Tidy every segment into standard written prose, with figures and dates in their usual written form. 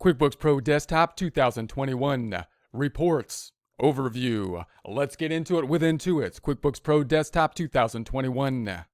QuickBooks Pro Desktop 2021 Reports Overview. Let's get into it with Intuit's QuickBooks Pro Desktop 2021.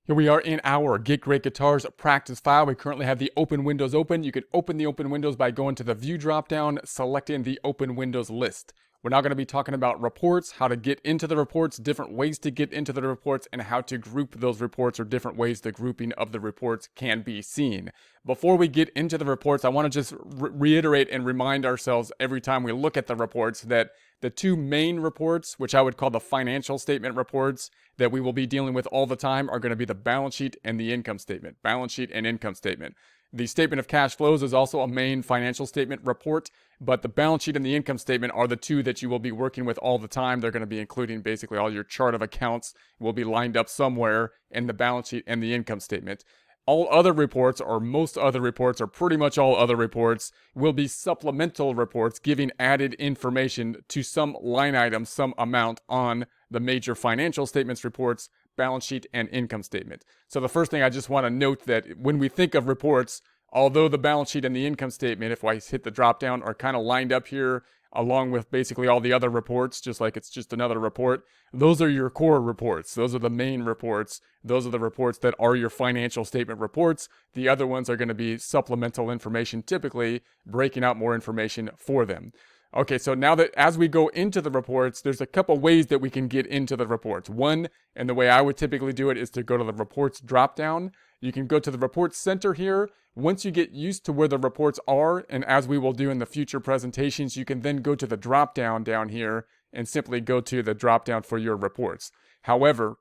Here we are in our Get Great Guitars practice file. We currently have the open windows open. You can open the open windows by going to the View dropdown, selecting the open windows list. We're now going to be talking about reports, how to get into the reports, different ways to get into the reports, and how to group those reports or different ways the grouping of the reports can be seen. Before we get into the reports, I want to just reiterate and remind ourselves every time we look at the reports that the two main reports, which I would call the financial statement reports that we will be dealing with all the time, are going to be the balance sheet and the income statement. Balance sheet and income statement. The statement of cash flows is also a main financial statement report, but the balance sheet and the income statement are the two that you will be working with all the time. They're going to be including basically all your chart of accounts will be lined up somewhere in the balance sheet and the income statement. All other reports, or most other reports, or pretty much all other reports, will be supplemental reports giving added information to some line item, some amount on the major financial statements reports, balance sheet, and income statement. So the first thing I just want to note that when we think of reports, although the balance sheet and the income statement, if I hit the drop down, are kind of lined up here along with basically all the other reports, just like it's just another report, those are your core reports. Those are the main reports. Those are the reports that are your financial statement reports. The other ones are going to be supplemental information, typically breaking out more information for them. Okay, so now that as we go into the reports, there's a couple ways that we can get into the reports. One, and the way I would typically do it, is to go to the reports dropdown. You can go to the reports center here. Once you get used to where the reports are, and as we will do in the future presentations, you can then go to the dropdown down here and simply go to the dropdown for your reports. However,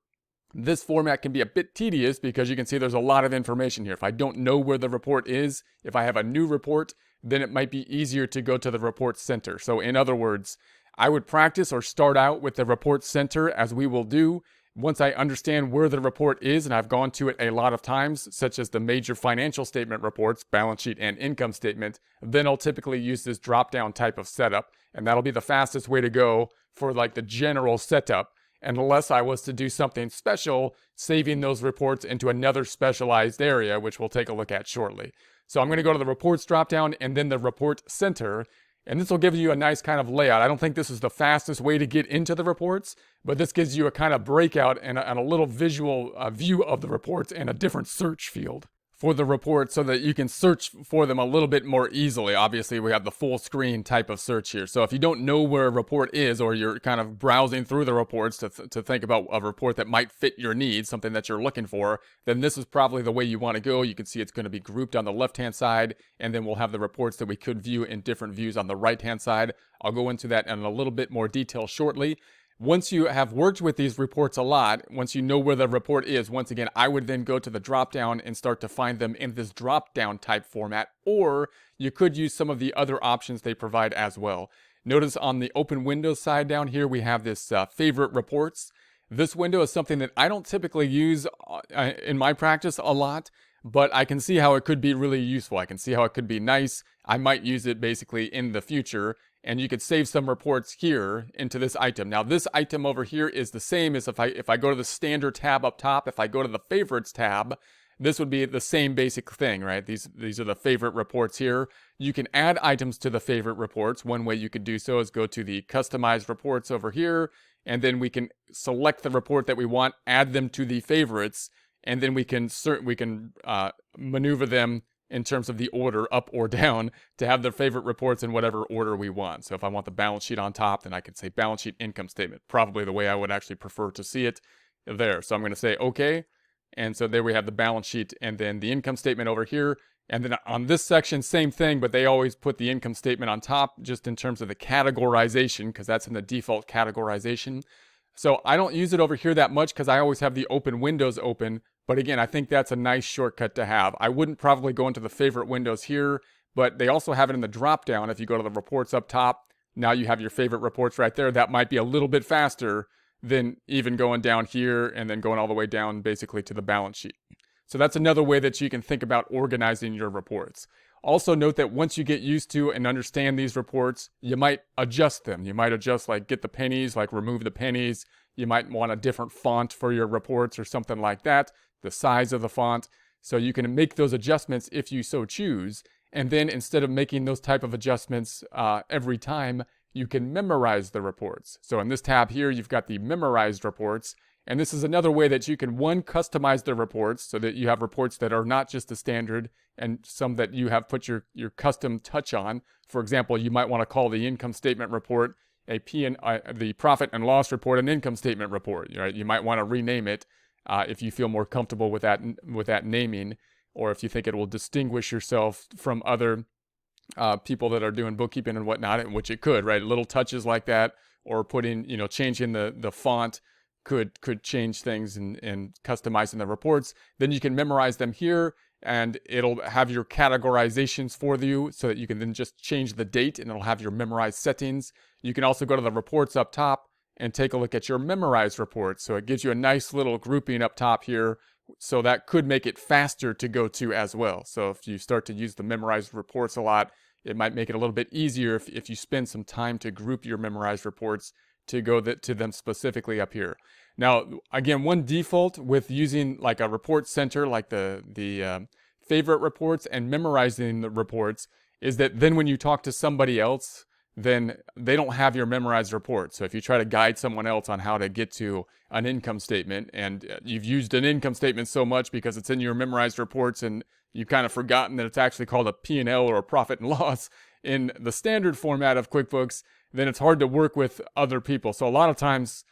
this format can be a bit tedious because you can see there's a lot of information here. If I don't know where the report is, if I have a new report, then it might be easier to go to the report center. So in other words, I would practice or start out with the report center, as we will do. Once I understand where the report is, and I've gone to it a lot of times, such as the major financial statement reports, balance sheet and income statement, then I'll typically use this drop-down type of setup, and that'll be the fastest way to go for like the general setup, unless I was to do something special, saving those reports into another specialized area, which we'll take a look at shortly. So I'm going to go to the reports dropdown and then the report center. And this will give you a nice kind of layout. I don't think this is the fastest way to get into the reports, but this gives you a kind of breakout and a little visual view of the reports and a different search field for the reports so that you can search for them a little bit more easily. Obviously, we have the full screen type of search here. So if you don't know where a report is, or you're kind of browsing through the reports to think about a report that might fit your needs, something that you're looking for, then this is probably the way you want to go. You can see it's going to be grouped on the left-hand side, and then we'll have the reports that we could view in different views on the right-hand side. I'll go into that in a little bit more detail shortly. Once you have worked with these reports a lot, once you know where the report is, once again, I would then go to the drop-down and start to find them in this drop-down type format, or you could use some of the other options they provide as well. Notice on the open windows side down here, we have this favorite reports. This window is something that I don't typically use in my practice a lot, but I can see how it could be really useful. I can see how it could be nice. I might use it basically in the future. And you could save some reports here into this item. Now this item over here is the same as if I go to the standard tab up top, if I go to the favorites tab, this would be the same basic thing, right? These are the favorite reports here. You can add items to the favorite reports. One way you could do so is go to the customized reports over here, and then we can select the report that we want, add them to the favorites, and then we can maneuver them in terms of the order up or down to have their favorite reports in whatever order we want. So if I want the balance sheet on top, then I could say balance sheet income statement, probably the way I would actually prefer to see it there. So I'm going to say okay. And so there we have the balance sheet and then the income statement over here. And then on this section, same thing, but they always put the income statement on top just in terms of the categorization, because that's in the default categorization. So I don't use it over here that much because I always have the open windows open. But again, I think that's a nice shortcut to have. I wouldn't probably go into the favorite windows here, but they also have it in the drop down. If you go to the reports up top, now you have your favorite reports right there. That might be a little bit faster than even going down here and then going all the way down basically to the balance sheet. So that's another way that you can think about organizing your reports. Also note that once you get used to and understand these reports, you might adjust them. You might adjust, like get the pennies, like remove the pennies. You might want a different font for your reports or something like that, the size of the font. So you can make those adjustments if you so choose. And then instead of making those type of adjustments every time, you can memorize the reports. So in this tab here, you've got the memorized reports. And this is another way that you can, one, customize the reports so that you have reports that are not just the standard and some that you have put your custom touch on. For example, you might want to call the income statement report the profit and loss report an income statement report. Right? You might want to rename it if you feel more comfortable with that naming, or if you think it will distinguish yourself from other people that are doing bookkeeping and whatnot, which it could, right? Little touches like that, or changing the font could change things and customizing the reports. Then you can memorize them here, and it'll have your categorizations for you so that you can then just change the date and it'll have your memorized settings. You can also go to the reports up top and take a look at your memorized reports. So it gives you a nice little grouping up top here. So that could make it faster to go to as well. So if you start to use the memorized reports a lot, it might make it a little bit easier if you spend some time to group your memorized reports to go to them specifically up here. Now, again, one default with using like a report center, like the favorite reports and memorizing the reports, is that then when you talk to somebody else, then they don't have your memorized report. So if you try to guide someone else on how to get to an income statement, and you've used an income statement so much because it's in your memorized reports and you've kind of forgotten that it's actually called a P&L or a profit and loss in the standard format of QuickBooks, then it's hard to work with other people. So a lot of times,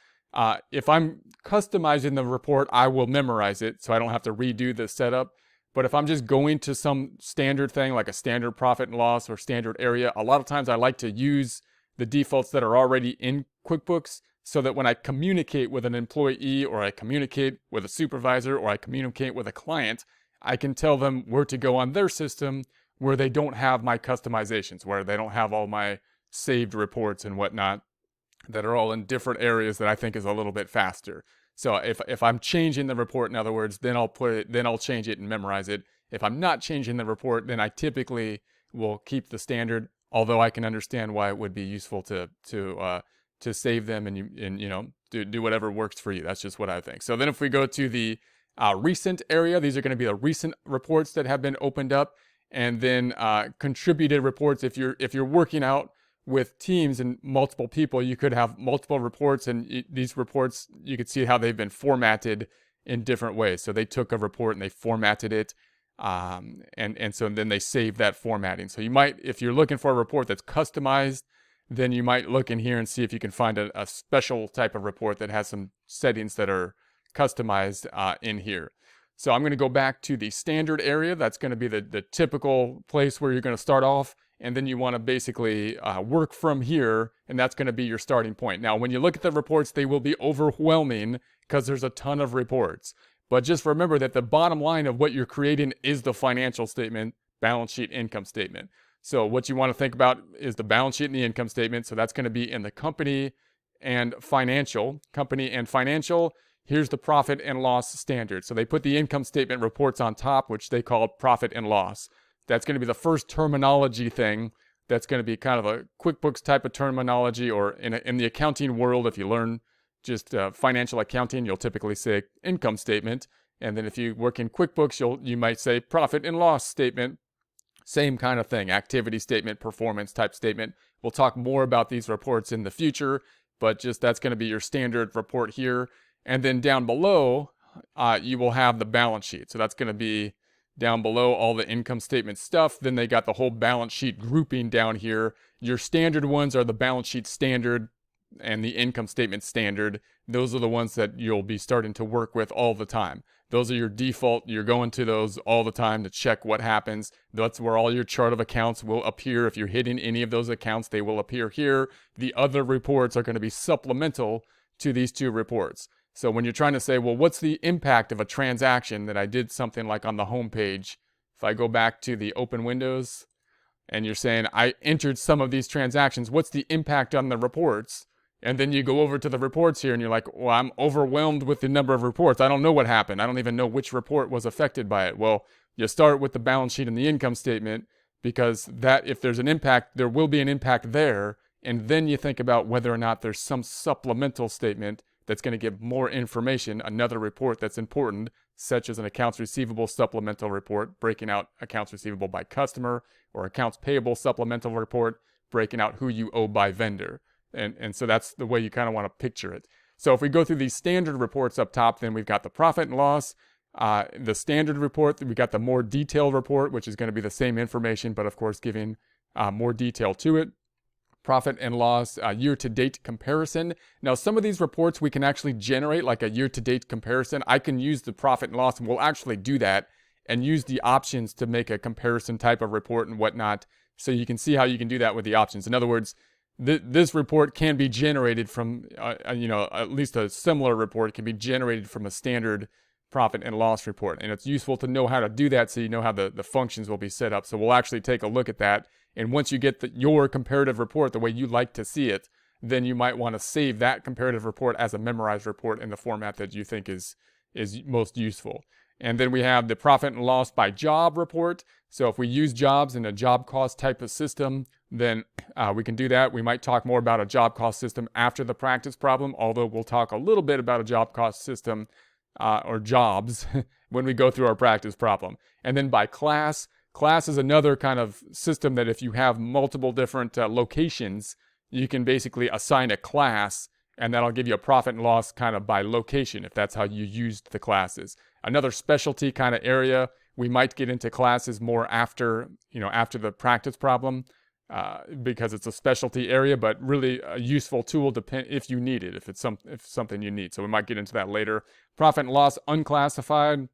if I'm customizing the report, I will memorize it so I don't have to redo the setup. But if I'm just going to some standard thing like a standard profit and loss or standard area, a lot of times I like to use the defaults that are already in QuickBooks so that when I communicate with an employee, or I communicate with a supervisor, or I communicate with a client, I can tell them where to go on their system where they don't have my customizations, where they don't have all my saved reports and whatnot that are all in different areas that I think is a little bit faster. So if I'm changing the report, in other words, then I'll change it and memorize it. If I'm not changing the report, then I typically will keep the standard, although I can understand why it would be useful to save them and do whatever works for you. That's just what I think. So then if we go to the recent area, these are going to be the recent reports that have been opened up, and then contributed reports. If you're working out with teams and multiple people, you could have multiple reports, and these reports, you could see how they've been formatted in different ways. So they took a report and they formatted it, and so then they saved that formatting. So you might, if you're looking for a report that's customized, then you might look in here and see if you can find a special type of report that has some settings that are customized in here. So I'm going to go back to the standard area. That's going to be the typical place where you're going to start off. And then you want to basically work from here, and that's going to be your starting point. Now, when you look at the reports, they will be overwhelming because there's a ton of reports. But just remember that the bottom line of what you're creating is the financial statement, balance sheet, income statement. So what you want to think about is the balance sheet and the income statement. So that's going to be in the company and financial. Company and financial. Here's the profit and loss standard. So they put the income statement reports on top, which they call profit and loss. That's going to be the first terminology thing. That's going to be kind of a QuickBooks type of terminology, or in the accounting world, if you learn just financial accounting, you'll typically say income statement. And then if you work in QuickBooks, you might say profit and loss statement. Same kind of thing, activity statement, performance type statement. We'll talk more about these reports in the future, but just that's going to be your standard report here. And then down below, you will have the balance sheet. So that's going to be down below all the income statement stuff. Then they got the whole balance sheet grouping down here. Your standard ones are the balance sheet standard and the income statement standard. Those are the ones that you'll be starting to work with all the time. Those are your default. You're going to those all the time to check what happens. That's where all your chart of accounts will appear. If you're hitting any of those accounts, they will appear here. The other reports are going to be supplemental to these two reports. So when you're trying to say, well, what's the impact of a transaction that I did something like on the home page? If I go back to the open windows and you're saying I entered some of these transactions, what's the impact on the reports? And then you go over to the reports here and you're like, well, I'm overwhelmed with the number of reports. I don't know what happened. I don't even know which report was affected by it. Well, you start with the balance sheet and the income statement, because that, if there's an impact, there will be an impact there. And then you think about whether or not there's some supplemental statement that's going to give more information, another report that's important, such as an accounts receivable supplemental report, breaking out accounts receivable by customer, or accounts payable supplemental report, breaking out who you owe by vendor. And so that's the way you kind of want to picture it. So if we go through these standard reports up top, then we've got the profit and loss, the standard report, we got the more detailed report, which is going to be the same information, but of course giving more detail to it. Profit and loss, year-to-date comparison. Now, some of these reports we can actually generate like a year-to-date comparison. I can use the profit and loss, and we'll actually do that and use the options to make a comparison type of report and whatnot. So you can see how you can do that with the options. In other words, this report can be generated from, at least a similar report can be generated from a standard profit and loss report. And it's useful to know how to do that so you know how the functions will be set up. So we'll actually take a look at that. And once you get your comparative report the way you like to see it, then you might want to save that comparative report as a memorized report in the format that you think is most useful. And then we have the profit and loss by job report. So if we use jobs in a job cost type of system, then we can do that. We might talk more about a job cost system after the practice problem, although we'll talk a little bit about a job cost system or jobs when we go through our practice problem. And then by class, class is another kind of system that if you have multiple different locations, you can basically assign a class, and that'll give you a profit and loss kind of by location if that's how you used the classes. Another specialty kind of area, we might get into classes more after the practice problem because it's a specialty area, but really a useful tool if you need it, if it's something you need. So we might get into that later. Profit and loss unclassified.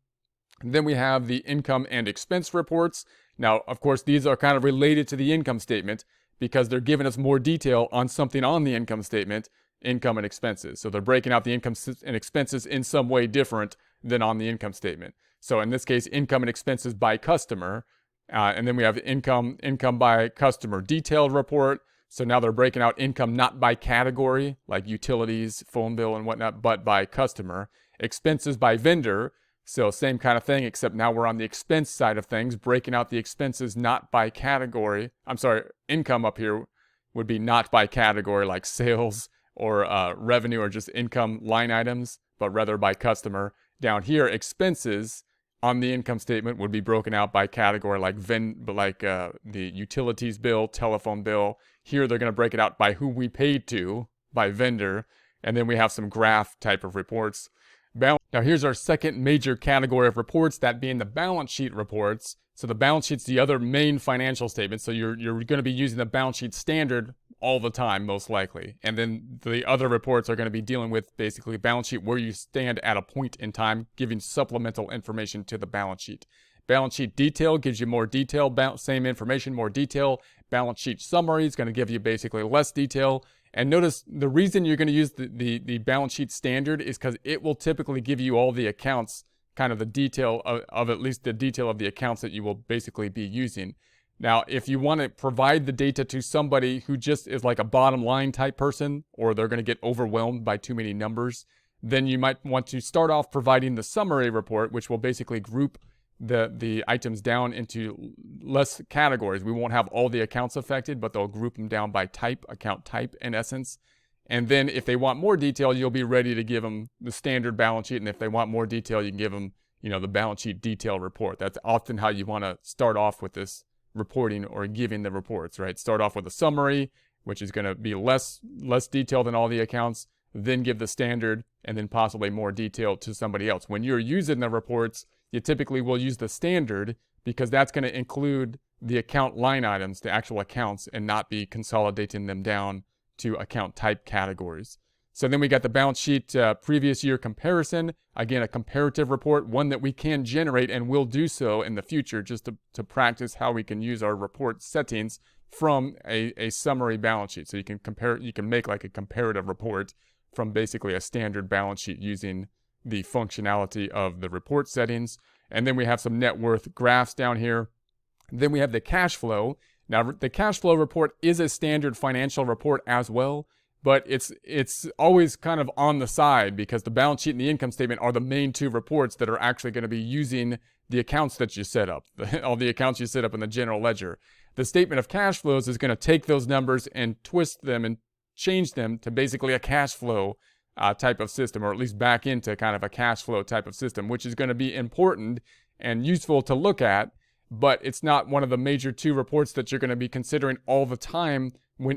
Then we have the income and expense reports. Now, of course, these are kind of related to the income statement because they're giving us more detail on something on the income statement, income and expenses. So they're breaking out the income and expenses in some way different than on the income statement. So in this case, income and expenses by customer. And then we have income by customer detailed report. So now they're breaking out income not by category, like utilities, phone bill, and whatnot, but by customer. Expenses by vendor. So same kind of thing, except now we're on the expense side of things, breaking out the expenses not by category. I'm sorry, income up here would be not by category, like sales or revenue or just income line items, but rather by customer. Down here, expenses on the income statement would be broken out by category, like the utilities bill, telephone bill. Here they're going to break it out by who we paid to, by vendor, and then we have some graph type of reports. Now here's our second major category of reports, that being the balance sheet reports. So the balance sheet's the other main financial statement. So you're going to be using the balance sheet standard all the time, most likely. And then the other reports are going to be dealing with basically balance sheet where you stand at a point in time, giving supplemental information to the balance sheet. Balance sheet detail gives you more detail, same information, more detail. Balance sheet summary is going to give you basically less detail. And notice the reason you're going to use the balance sheet standard is because it will typically give you all the accounts, kind of the detail of at least the detail of the accounts that you will basically be using. Now, if you want to provide the data to somebody who just is like a bottom line type person, or they're going to get overwhelmed by too many numbers, then you might want to start off providing the summary report, which will basically group the items down into less categories. We won't have all the accounts affected, but they'll group them down by type, account type in essence. And then if they want more detail, you'll be ready to give them the standard balance sheet. And if they want more detail, you can give them, the balance sheet detail report. That's often how you want to start off with this reporting or giving the reports, right? Start off with a summary, which is going to be less detailed than all the accounts, then give the standard, and then possibly more detail to somebody else. When you're using the reports, you typically will use the standard because that's going to include the account line items, the actual accounts, and not be consolidating them down to account type categories. So then we got the balance sheet previous year comparison. Again, a comparative report, one that we can generate and will do so in the future just to practice how we can use our report settings from a summary balance sheet. So you can make like a comparative report from basically a standard balance sheet using the functionality of the report settings. And then we have some net worth graphs down here. Then we have the cash flow. Now, the cash flow report is a standard financial report as well, but it's always kind of on the side because the balance sheet and the income statement are the main two reports that are actually going to be using the accounts that you set up, all the accounts you set up in the general ledger. The statement of cash flows is going to take those numbers and twist them and change them to basically a cash flow type of system, or at least back into kind of a cash flow type of system, which is going to be important and useful to look at, but it's not one of the major two reports that you're going to be considering all the time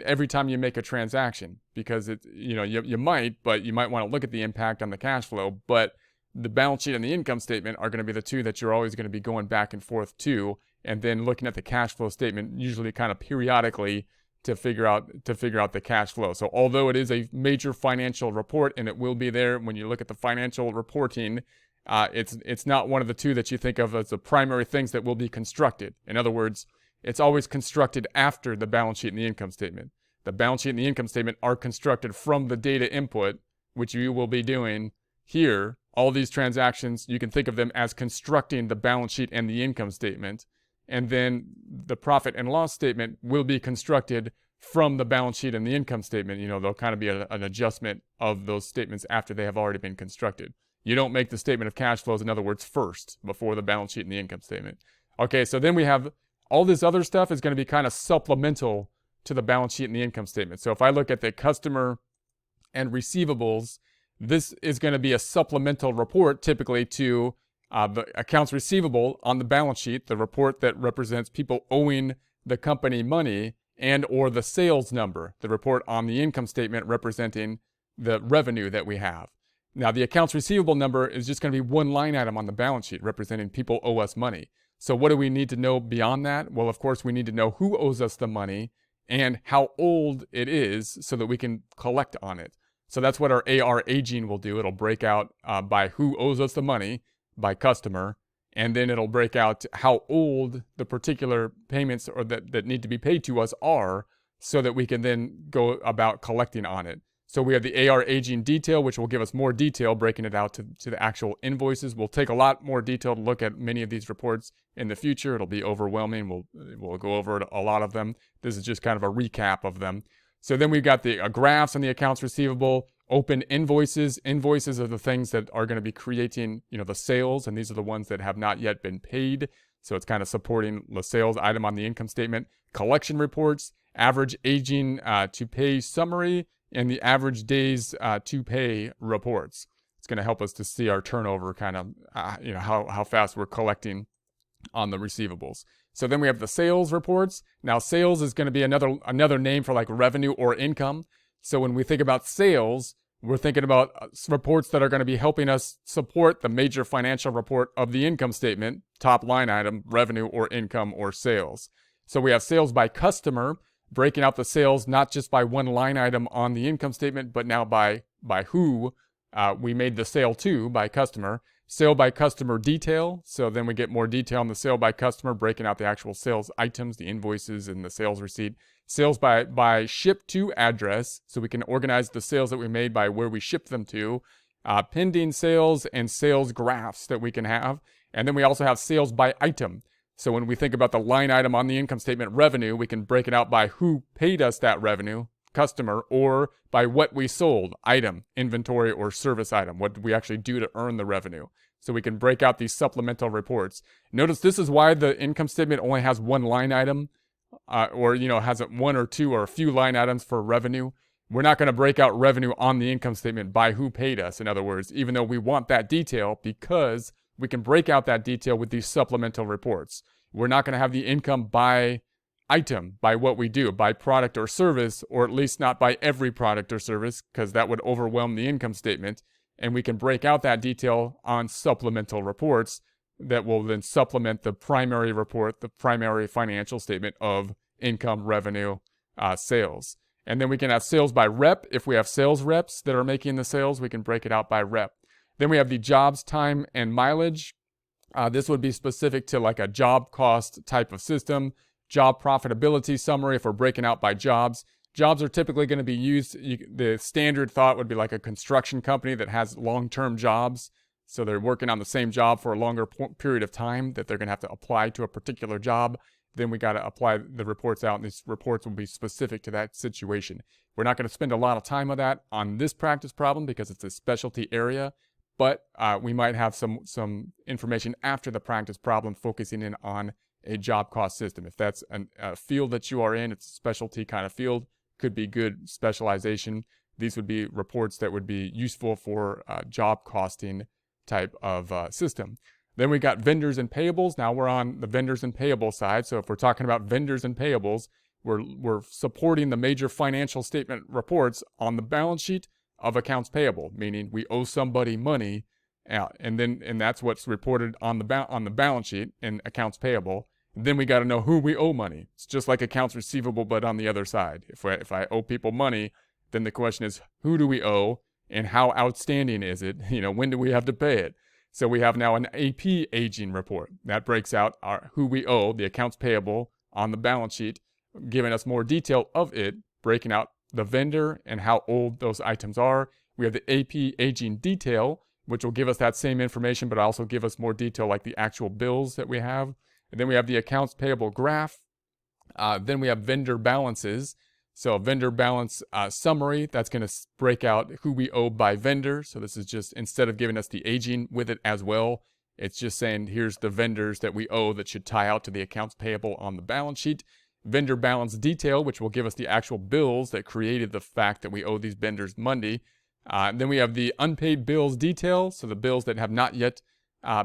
every time you make a transaction, because you might want to look at the impact on the cash flow, but the balance sheet and the income statement are going to be the two that you're always going to be going back and forth to, and then looking at the cash flow statement usually kind of periodically to figure out the cash flow. So although it is a major financial report, and it will be there when you look at the financial reporting, it's not one of the two that you think of as the primary things that will be constructed. In other words, it's always constructed after the balance sheet and the income statement. The balance sheet and the income statement are constructed from the data input, which you will be doing here. All these transactions, you can think of them as constructing the balance sheet and the income statement. And then the profit and loss statement will be constructed from the balance sheet and the income statement. There'll kind of be an adjustment of those statements after they have already been constructed. You don't make the statement of cash flows, in other words, first, before the balance sheet and the income statement. Okay, so then we have all this other stuff is going to be kind of supplemental to the balance sheet and the income statement. So if I look at the customer and receivables, this is going to be a supplemental report typically to the accounts receivable on the balance sheet, the report that represents people owing the company money, and or the sales number, the report on the income statement representing the revenue that we have. Now, the accounts receivable number is just going to be one line item on the balance sheet representing people owe us money. So what do we need to know beyond that? Well, of course, we need to know who owes us the money and how old it is so that we can collect on it. So that's what our AR aging will do. It'll break out by who owes us the money, by customer, and then it'll break out how old the particular payments or that need to be paid to us are, so that we can then go about collecting on it. So we have the AR aging detail, which will give us more detail, breaking it out to the actual invoices. We'll take a lot more detail to look at many of these reports in the future. It'll be overwhelming. We'll go over a lot of them. This is just kind of a recap of them. So then we've got the graphs on the accounts receivable, open invoices. Invoices are the things that are going to be creating, the sales, and these are the ones that have not yet been paid. So it's kind of supporting the sales item on the income statement. Collection reports, average aging to pay summary, and the average days to pay reports. It's going to help us to see our turnover, kind of, how fast we're collecting on the receivables. So then we have the sales reports. Now, sales is going to be another name for like revenue or income. So when we think about sales, we're thinking about reports that are going to be helping us support the major financial report of the income statement, top line item, revenue or income or sales. So we have sales by customer, breaking out the sales not just by one line item on the income statement, but now by who we made the sale to, by customer. Sale by customer detail, so then we get more detail on the sale by customer, breaking out the actual sales items, the invoices and the sales receipt. Sales by ship to address, so we can organize the sales that we made by where we shipped them to. Pending sales and sales graphs that we can have. And then we also have sales by item. So when we think about the line item on the income statement, revenue, we can break it out by who paid us that revenue, customer, or by what we sold, item, inventory, or service item. What did we actually do to earn the revenue? So we can break out these supplemental reports. Notice this is why the income statement only has one line item, or has one or two or a few line items for revenue. We're not going to break out revenue on the income statement by who paid us, in other words, even though we want that detail, because we can break out that detail with these supplemental reports. We're not going to have the income by item, by what we do, by product or service, or at least not by every product or service, because that would overwhelm the income statement. And we can break out that detail on supplemental reports that will then supplement the primary report, the primary financial statement of income, revenue, sales. And then we can have sales by rep. If we have sales reps that are making the sales, we can break it out by rep. Then we have the jobs, time, and mileage. This would be specific to like a job cost type of system. Job profitability summary if we're breaking out by jobs. Jobs are typically going to be used, the standard thought would be like a construction company that has long-term jobs. So they're working on the same job for a longer period of time that they're going to have to apply to a particular job. Then we got to apply the reports out, and these reports will be specific to that situation. We're not going to spend a lot of time on that on this practice problem because it's a specialty area, but we might have some information after the practice problem focusing in on a job cost system. If that's a field that you are in, it's a specialty kind of field, could be good specialization. These would be reports that would be useful for job costing type of system. Then we got vendors and payables. Now we're on the vendors and payable side. So if we're talking about vendors and payables, we're supporting the major financial statement reports on the balance sheet of accounts payable, meaning we owe somebody money, and that's what's reported on the balance sheet in accounts payable. Then we got to know who we owe money. It's just like accounts receivable, but on the other side. If I owe people money, then the question is, who do we owe and how outstanding is it? When do we have to pay it? So we have now an AP aging report that breaks out who we owe, the accounts payable on the balance sheet, giving us more detail of it, breaking out the vendor and how old those items are. We have the AP aging detail, which will give us that same information, but also give us more detail like the actual bills that we have. And then we have the accounts payable graph. Then we have vendor balances. So vendor balance summary, that's going to break out who we owe by vendor. So this is just, instead of giving us the aging with it as well, it's just saying here's the vendors that we owe that should tie out to the accounts payable on the balance sheet. Vendor balance detail, which will give us the actual bills that created the fact that we owe these vendors money. Then we have the unpaid bills detail, so the bills that have not yet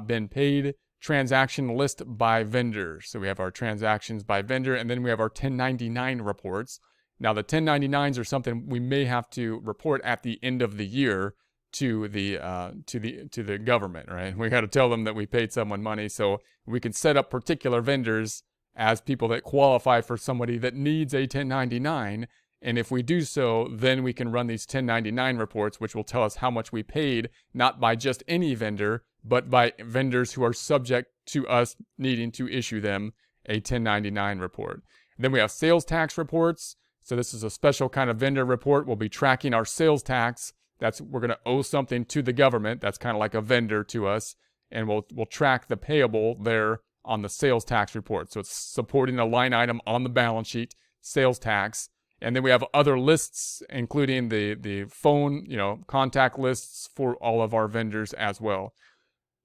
been paid. Transaction list by vendor, so we have our transactions by vendor, and then we have our 1099 reports. Now the 1099s are something we may have to report at the end of the year to the government, right? We got to tell them that we paid someone money, so we can set up particular vendors as people that qualify for somebody that needs a 1099. And if we do so, then we can run these 1099 reports, which will tell us how much we paid, not by just any vendor, but by vendors who are subject to us needing to issue them a 1099 report. Then we have sales tax reports. So this is a special kind of vendor report. We'll be tracking our sales tax. We're going to owe something to the government. That's kind of like a vendor to us. And we'll track the payable there on the sales tax report. So it's supporting a line item on the balance sheet, sales tax. And then we have other lists, including the phone, contact lists for all of our vendors as well.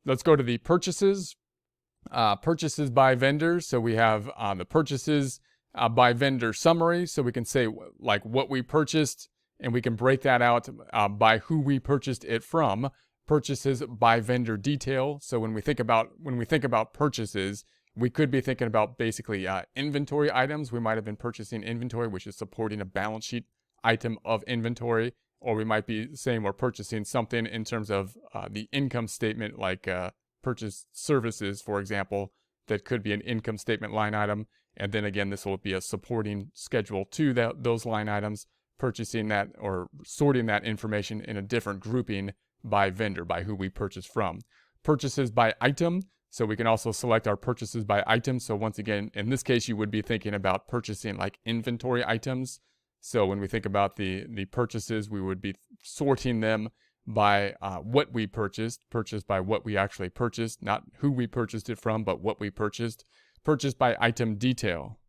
Let's go to the purchases. Purchases by vendor. So we have the purchases by vendor summary. So we can say like what we purchased, and we can break that out by who we purchased it from. Purchases by vendor detail. So when we think about purchases, we could be thinking about basically inventory items. We might have been purchasing inventory, which is supporting a balance sheet item of inventory. Or we might be saying we're purchasing something in terms of the income statement, like purchase services, for example, that could be an income statement line item. And then again, this will be a supporting schedule to those line items, purchasing that or sorting that information in a different grouping by vendor, by who we purchase from. Purchases by item. So we can also select our purchases by item. So once again, in this case, you would be thinking about purchasing like inventory items. So when we think about the purchases, we would be sorting them by what we purchased by what we actually purchased, not who we purchased it from, but what we purchased. Purchased by item detail.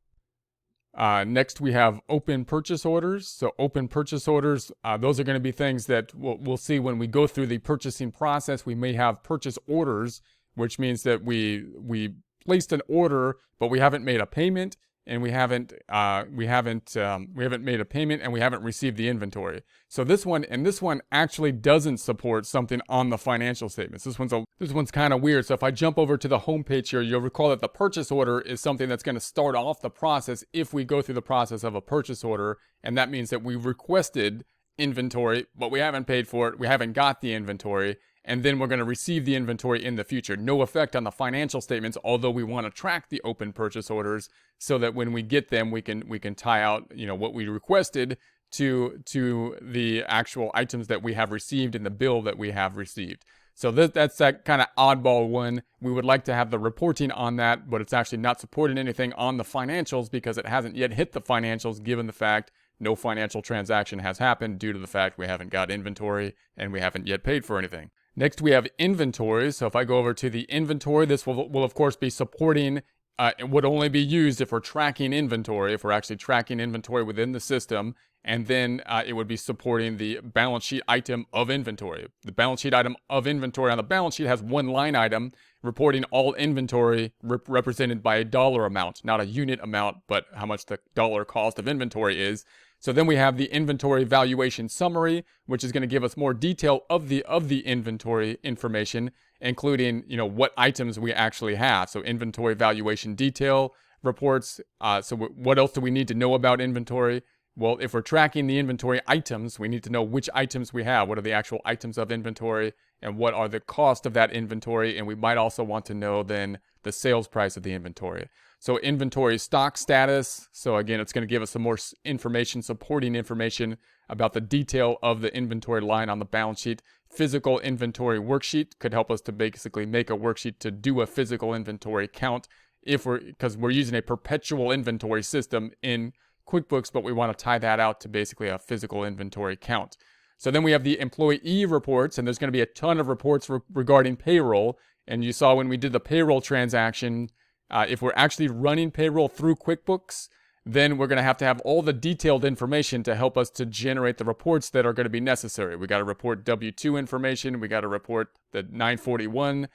Next, we have open purchase orders. So open purchase orders, those are going to be things that we'll see when we go through the purchasing process. We may have purchase orders, which means that we placed an order, but we haven't made a payment, and we haven't made a payment, and we haven't received the inventory. So this one actually doesn't support something on the financial statements. This one's kind of weird. So if I jump over to the home page here, you'll recall that the purchase order is something that's going to start off the process if we go through the process of a purchase order, and that means that we requested inventory, but we haven't paid for it. We haven't got the inventory. And then we're going to receive the inventory in the future. No effect on the financial statements, although we want to track the open purchase orders so that when we get them, we can tie out, what we requested to the actual items that we have received in the bill that we have received. So that's that kind of oddball one. We would like to have the reporting on that, but it's actually not supporting anything on the financials because it hasn't yet hit the financials, given the fact no financial transaction has happened due to the fact we haven't got inventory and we haven't yet paid for anything. Next, we have inventory. So if I go over to the inventory, this will of course be supporting, it would only be used if we're tracking inventory, if we're actually tracking inventory within the system. And then it would be supporting the balance sheet item of inventory. The balance sheet item of inventory on the balance sheet has one line item reporting all inventory represented by a dollar amount, not a unit amount, but how much the dollar cost of inventory is. So then we have the inventory valuation summary, which is going to give us more detail of the inventory information, including, what items we actually have. So inventory valuation detail reports. So what else do we need to know about inventory? Well, if we're tracking the inventory items, we need to know which items we have. What are the actual items of inventory, and what are the cost of that inventory? And we might also want to know then the sales price of the inventory. So inventory stock status. So again, it's going to give us some more information, supporting information about the detail of the inventory line on the balance sheet. Physical inventory worksheet could help us to basically make a worksheet to do a physical inventory count because we're using a perpetual inventory system in QuickBooks, but we want to tie that out to basically a physical inventory count. So then we have the employee reports, and there's going to be a ton of reports regarding payroll. And you saw when we did the payroll transaction, if we're actually running payroll through QuickBooks, then we're going to have all the detailed information to help us to generate the reports that are going to be necessary. We got to report W-2 information. We got to report the 941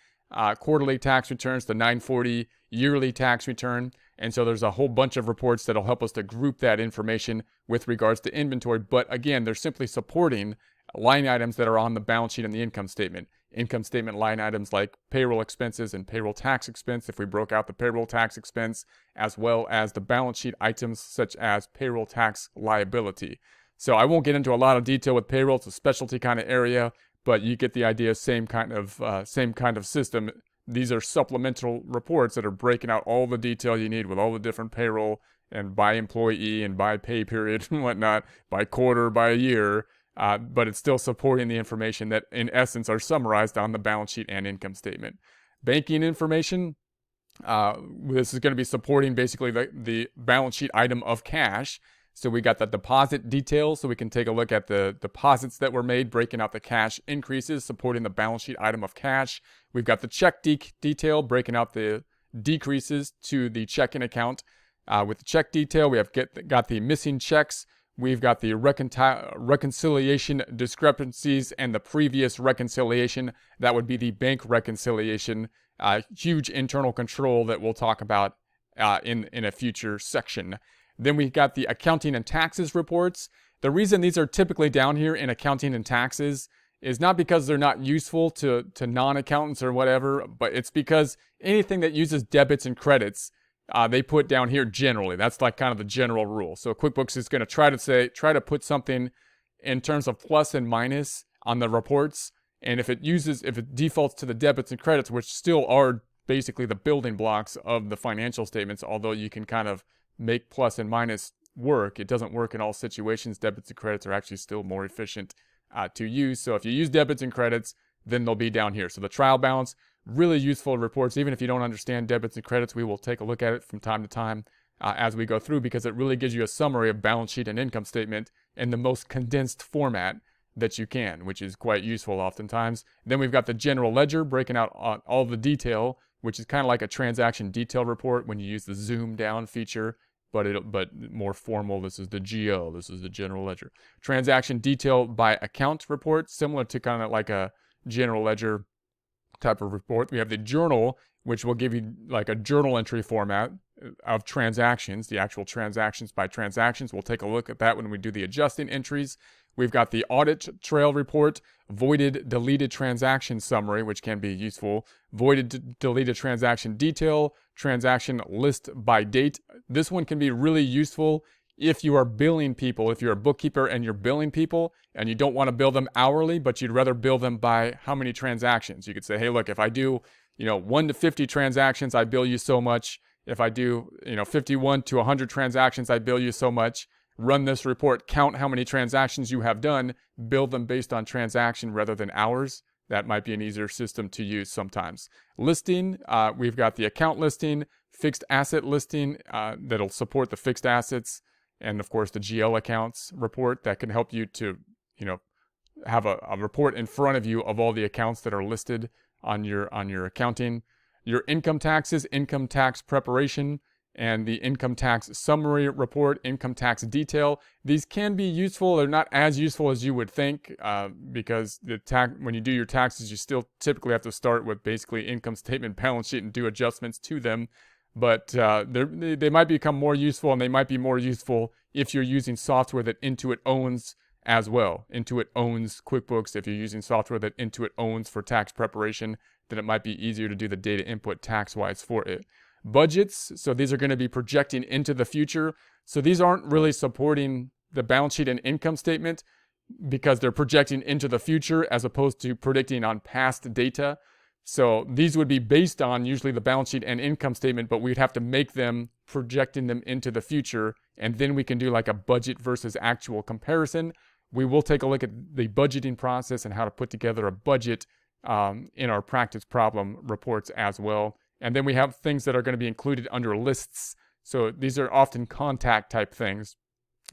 quarterly tax returns, the 940 yearly tax return. And so there's a whole bunch of reports that'll help us to group that information with regards to inventory. But again, they're simply supporting line items that are on the balance sheet and the income statement. Income statement line items like payroll expenses and payroll tax expense, if we broke out the payroll tax expense, as well as the balance sheet items such as payroll tax liability. So I won't get into a lot of detail with payroll. It's a specialty kind of area, but you get the idea. Same kind of system. These are supplemental reports that are breaking out all the detail you need with all the different payroll and by employee and by pay period and whatnot, by quarter, by a year. But it's still supporting the information that in essence are summarized on the balance sheet and income statement. Banking information, this is going to be supporting basically the balance sheet item of cash. So we got the deposit details, so we can take a look at the deposits that were made, breaking out the cash increases, supporting the balance sheet item of cash. We've got the check detail, breaking out the decreases to the checking account. With the check detail, we have got the missing checks. We've got the reconciliation discrepancies and the previous reconciliation. That would be the bank reconciliation. Huge internal control that we'll talk about in a future section. Then we've got the accounting and taxes reports. The reason these are typically down here in accounting and taxes is not because they're not useful to non-accountants or whatever, but it's because anything that uses debits and credits, they put down here generally. That's like kind of the general rule. So QuickBooks is going to try to put something in terms of plus and minus on the reports. And if it defaults to the debits and credits, which still are basically the building blocks of the financial statements, although you can kind of make plus and minus work, it doesn't work in all situations. Debits and credits are actually still more efficient to use. So if you use debits and credits, then they'll be down here. So the trial balance, really useful reports. Even if you don't understand debits and credits, we will take a look at it from time to time as we go through, because it really gives you a summary of balance sheet and income statement in the most condensed format that you can, which is quite useful oftentimes. Then we've got the general ledger breaking out all the detail, which is kind of like a transaction detail report when you use the zoom down feature, but more formal. This is the GL. This is the general ledger. Transaction detail by account report, similar to kind of like a general ledger type of report. We have the journal, which will give you like a journal entry format of transactions, the actual transactions by transactions. We'll take a look at that when we do the adjusting entries. We've got the audit trail report, voided deleted transaction summary, which can be useful, voided deleted transaction detail, transaction list by date. This one can be really useful if you are billing people, if you're a bookkeeper and you're billing people and you don't want to bill them hourly, but you'd rather bill them by how many transactions. You could say, hey, look, if I do, 1 to 50 transactions, I bill you so much. If I do, 51 to 100 transactions, I bill you so much. Run this report, count how many transactions you have done, bill them based on transaction rather than hours. That might be an easier system to use sometimes. Listing, we've got the account listing, fixed asset listing that'll support the fixed assets, and of course the GL accounts report that can help you to, have a report in front of you of all the accounts that are listed on your accounting. Your income taxes, income tax preparation, and the income tax summary report, income tax detail. These can be useful. They're not as useful as you would think because when you do your taxes, you still typically have to start with basically income statement, balance sheet, and do adjustments to them. but they might become more useful, and they might be more useful if you're using software that Intuit owns as well. Intuit owns QuickBooks. If you're using software that Intuit owns for tax preparation, then it might be easier to do the data input tax-wise for it. Budgets, so these are going to be projecting into the future. So these aren't really supporting the balance sheet and income statement because they're projecting into the future as opposed to predicting on past data. So these would be based on usually the balance sheet and income statement, but we'd have to make them projecting them into the future, and then we can do like a budget versus actual comparison. We will take a look at the budgeting process and how to put together a budget in our practice problem reports as well. And then we have things that are going to be included under lists. So these are often contact type things.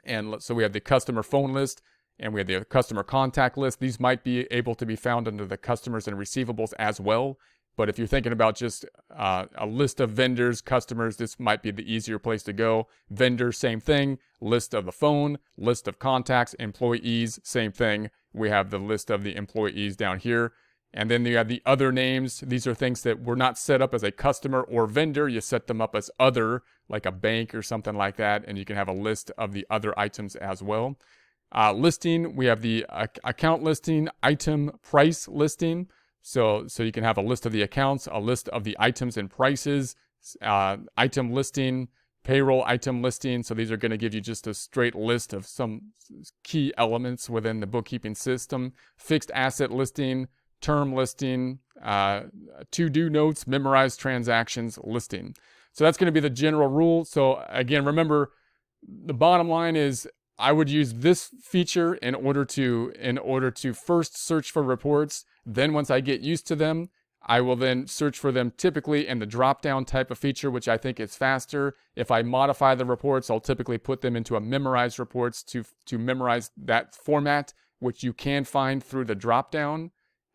And so we have the customer phone list and we have the customer contact list. These might be able to be found under the customers and receivables as well. But if you're thinking about just a list of vendors, customers, this might be the easier place to go. Vendors, same thing. List of the phone, list of contacts, employees, same thing. We have the list of the employees down here. And then you have the other names. These are things that were not set up as a customer or vendor. You set them up as other, like a bank or something like that. And you can have a list of the other items as well. Listing, we have the account listing, item price listing. So you can have a list of the accounts, a list of the items and prices, item listing, payroll item listing. So these are going to give you just a straight list of some key elements within the bookkeeping system. Fixed asset listing, term listing, to-do notes, memorized transactions listing. So that's going to be the general rule. So again, remember, the bottom line is I would use this feature in order to first search for reports. Then once I get used to them, I will then search for them typically in the drop-down type of feature, which I think is faster. If I modify the reports, I'll typically put them into a memorized reports to memorize that format, which you can find through the drop-down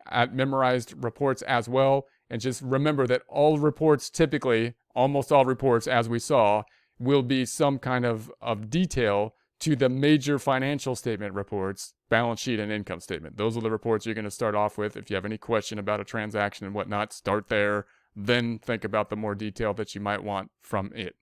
at memorized reports as well. And just remember that all reports typically, almost all reports as we saw, will be some kind of detail to the major financial statement reports, balance sheet and income statement. Those are the reports you're going to start off with. If you have any question about a transaction and whatnot, start there. Then think about the more detail that you might want from it.